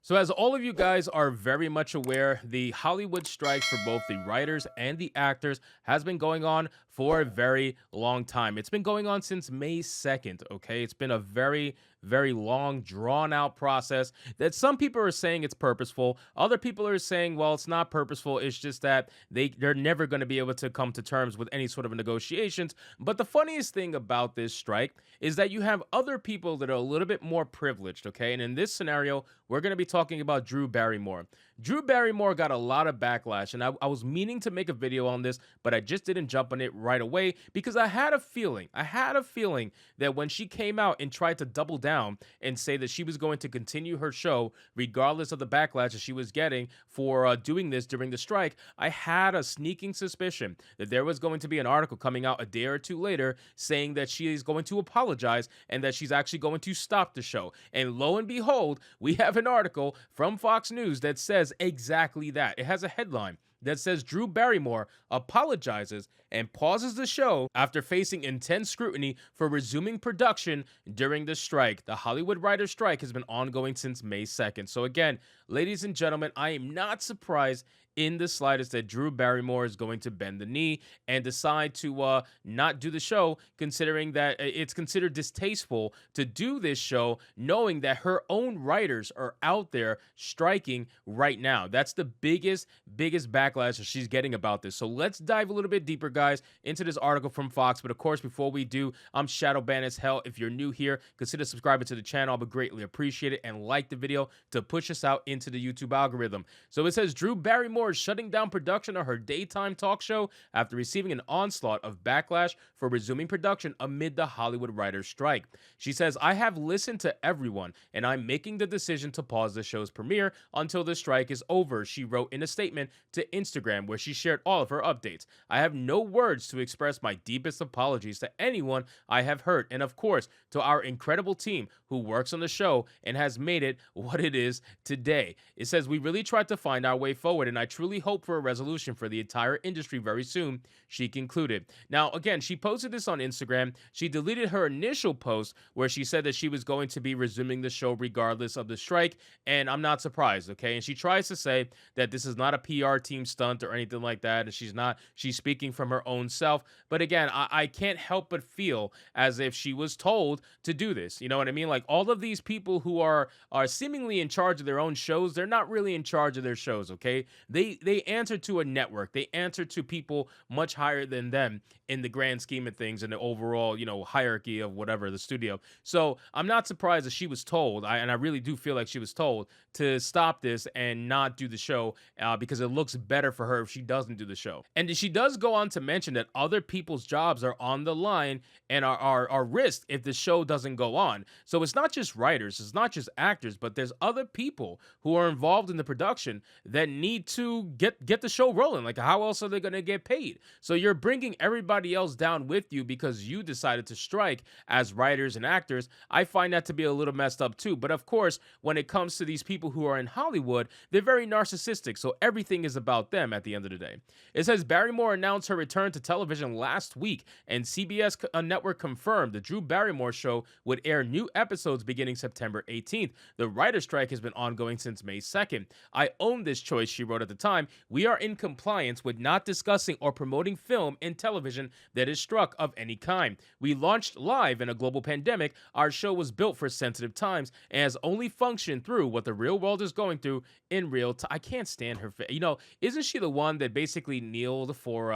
So, as all of you guys are very much aware, the Hollywood strike for both the writers and the actors has been going on for a very long time. It's been going on since May 2nd, okay? It's been a very long, drawn out process that some people are saying it's purposeful. Other people are saying, well, it's not purposeful. It's just that they're never going to be able to come to terms with any sort of negotiations. But the funniest thing about this strike is that you have other people that are a little bit more privileged, okay? And in this scenario, we're going to be talking about Drew Barrymore. Drew Barrymore got a lot of backlash, and I was meaning to make a video on this, but I just didn't jump on it right away because I had a feeling that when she came out and tried to double down and say that she was going to continue her show regardless of the backlash that she was getting for doing this during the strike, I had a sneaking suspicion that there was going to be an article coming out a day or two later saying that she is going to apologize and that she's actually going to stop the show. And lo and behold, we have an article from Fox News that says exactly that. It has a headline that says Drew Barrymore apologizes and pauses the show after facing intense scrutiny for resuming production during the strike. The Hollywood writers' strike has been ongoing since May 2nd. So again, ladies and gentlemen, I am not surprised in the slightest that Drew Barrymore is going to bend the knee and decide to not do the show, considering that it's considered distasteful to do this show, knowing that her own writers are out there striking right now. That's the biggest backlash that she's getting about this. So let's dive a little bit deeper, guys, into this article from Fox. But of course, before we do, I'm Shadow Ban as hell. If you're new here, consider subscribing to the channel. I would greatly appreciate it, and like the video to push us out into the YouTube algorithm. So it says Drew Barrymore is shutting down production of her daytime talk show after receiving an onslaught of backlash for resuming production amid the Hollywood writers' strike. She says, "I have listened to everyone, and I'm making the decision to pause the show's premiere until the strike is over," she wrote in a statement to Instagram, where she shared all of her updates. "I have no words to express my deepest apologies to anyone I have hurt, and of course, to our incredible team who works on the show and has made it what it is today." It says, "We really tried to find our way forward, and I truly hope for a resolution for the entire industry very soon," she concluded. Now, again, she posted this on Instagram. She deleted her initial post where she said that she was going to be resuming the show regardless of the strike, and I'm not surprised, okay? And she tries to say that this is not a PR team stunt or anything like that, and she's speaking from her own self. But again, I can't help but feel as if she was told to do this. You know what I mean? Like, all of these people who are seemingly in charge of their own shows, they're not really in charge of their shows, okay? They answer to a network. They answer to people much higher than them in the grand scheme of things, in the overall, hierarchy of whatever the studio. So I'm not surprised that she was told, and I really do feel like she was told to stop this and not do the show because it looks better for her if she doesn't do the show. And she does go on to mention that other people's jobs are on the line and are risked if the show doesn't go on. So it's not just writers, it's not just actors, but there's other people who are involved in the production that need to get the show rolling. Like, how else are they going to get paid? So you're bringing everybody else down with you because you decided to strike as writers and actors. I find that to be a little messed up too. But of course, when it comes to these people who are in Hollywood, they're very narcissistic. So everything is about them at the end of the day. It says Barrymore announced her return to television last week, and CBS network confirmed the Drew Barrymore show would air new episodes beginning September 18th. The writer's strike has been ongoing since May 2nd. "I own this choice," she wrote at the time. "We are in compliance with not discussing or promoting film and television that is struck of any kind. We launched live in a global pandemic. Our show was built for sensitive times and has only functioned through what the real world is going through in real time." I can't stand her. Isn't she the one that basically kneeled for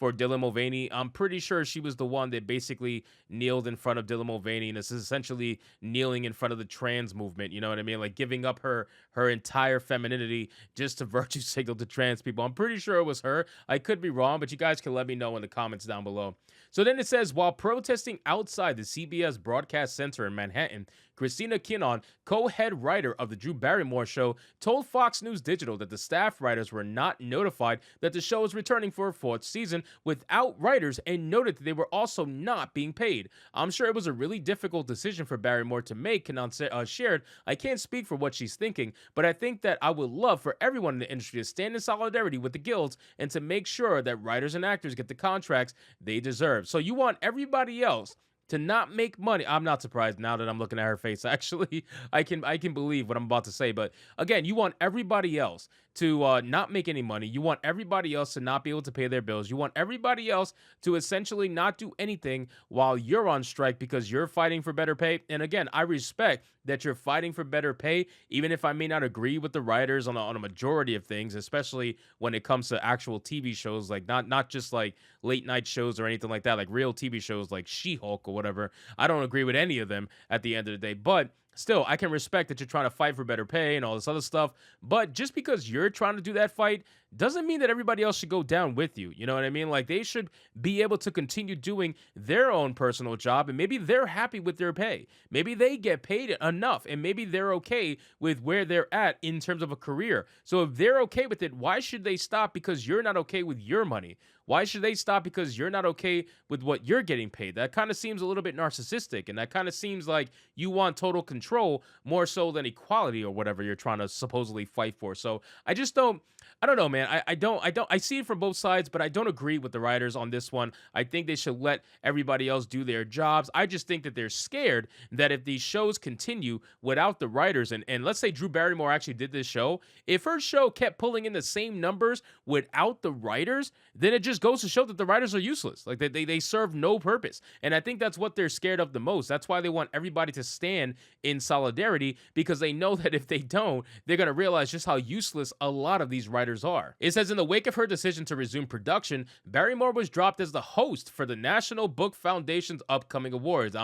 Dylan Mulvaney? I'm pretty sure she was the one that basically kneeled in front of Dylan Mulvaney, and this is essentially kneeling in front of the trans movement. You know what I mean? Like, giving up her entire femininity just to virtue signal to trans people. I'm pretty sure it was her. I could be wrong, but you guys can let me know in the comments down below. So then it says, while protesting outside the CBS Broadcast Center in Manhattan, Christina Kinnon, co-head writer of the Drew Barrymore show, told Fox News Digital that the staff writers were not notified that the show was returning for a fourth season without writers, and noted that they were also not being paid. "I'm sure it was a really difficult decision for Barrymore to make," Kinnon shared. "I can't speak for what she's thinking, but I think that I would love for everyone in the industry to stand in solidarity with the guilds and to make sure that writers and actors get the contracts they deserve." So you want everybody else to not make money. I'm not surprised now that I'm looking at her face. Actually, I can believe what I'm about to say. But again, you want everybody else to not make any money. You want everybody else to not be able to pay their bills. You want everybody else to essentially not do anything while you're on strike because you're fighting for better pay. And again, I respect that you're fighting for better pay, even if I may not agree with the writers on a majority of things, especially when it comes to actual TV shows, like not just like late night shows or anything like that, like real TV shows like She-Hulk or whatever. I don't agree with any of them at the end of the day, but still, I can respect that you're trying to fight for better pay and all this other stuff. But just because you're trying to do that fight doesn't mean that everybody else should go down with you. You know what I mean? Like they should be able to continue doing their own personal job, and maybe they're happy with their pay. Maybe they get paid enough, and maybe they're okay with where they're at in terms of a career. So if they're okay with it, why should they stop because you're not okay with your money? Why should they stop because you're not okay with what you're getting paid? That kind of seems a little bit narcissistic, and that kind of seems like you want total control more so than equality or whatever you're trying to supposedly fight for. So I just don't. I don't know, man. I see it from both sides, but I don't agree with the writers on this one. I think they should let everybody else do their jobs. I just think that they're scared that if these shows continue without the writers, and let's say Drew Barrymore actually did this show, if her show kept pulling in the same numbers without the writers, then it just goes to show that the writers are useless. Like they serve no purpose. And I think that's what they're scared of the most. That's why they want everybody to stand in solidarity, because they know that if they don't, they're going to realize just how useless a lot of these writers are. It says in the wake of her decision to resume production, Barrymore was dropped as the host for the National Book Foundation's upcoming awards.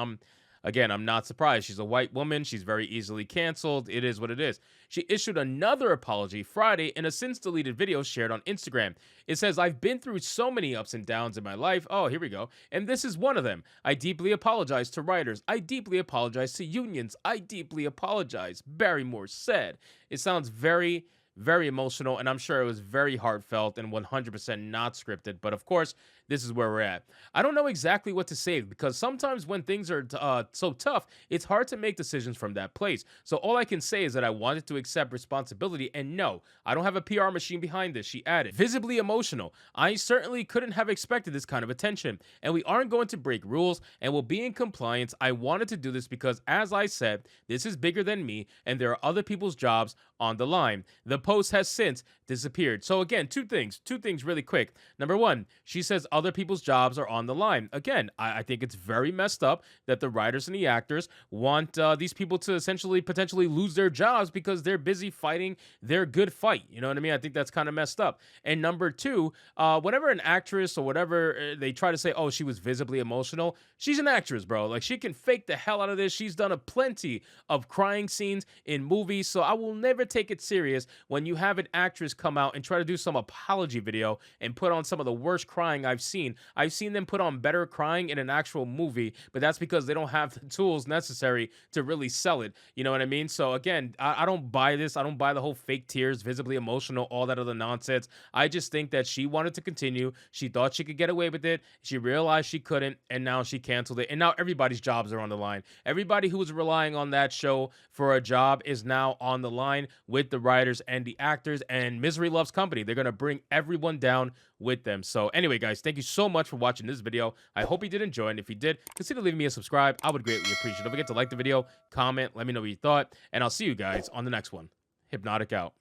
Again, I'm not surprised. She's a white woman. She's very easily canceled. It is what it is. She issued another apology Friday in a since deleted video shared on Instagram. It says, "I've been through so many ups and downs in my life." Oh, here we go. "And this is one of them. I deeply apologize to writers. I deeply apologize to unions. I deeply apologize," Barrymore said. It sounds very emotional, and I'm sure it was very heartfelt and 100% not scripted. But of course, this is where we're at. I don't know exactly what to say, because sometimes when things are so tough, it's hard to make decisions from that place. So all I can say is that I wanted to accept responsibility, and no, I don't have a PR machine behind this, she added. Visibly emotional. "I certainly couldn't have expected this kind of attention, and we aren't going to break rules, and we'll be in compliance. I wanted to do this because, as I said, this is bigger than me, and there are other people's jobs on the line." The post has since disappeared. So again, two things really quick. Number one, she says other people's jobs are on the line. Again, I think it's very messed up that the writers and the actors want these people to essentially potentially lose their jobs because they're busy fighting their good fight. You know what I mean? I think that's kind of messed up. And number two, whenever an actress or whatever, they try to say, oh, she was visibly emotional, she's an actress, bro. Like, she can fake the hell out of this. She's done a plenty of crying scenes in movies, so I will never take it serious when you have an actress come out and try to do some apology video and put on some of the worst crying I've seen. I've seen them put on better crying in an actual movie, but that's because they don't have the tools necessary to really sell it. You know what I mean? So again, I don't buy this. I don't buy the whole fake tears, visibly emotional, all that other nonsense. I just think that she wanted to continue. She thought she could get away with it. She realized she couldn't, and now she canceled it. And now everybody's jobs are on the line. Everybody who was relying on that show for a job is now on the line with the writers and the actors, and misery loves company. They're going to bring everyone down with them. So anyway, guys, thank you so much for watching this video. I hope you did enjoy, and if you did, consider leaving me a subscribe. I would greatly appreciate it. Don't forget to like the video, comment, let me know what you thought, and I'll see you guys on the next one. Hypnotic out.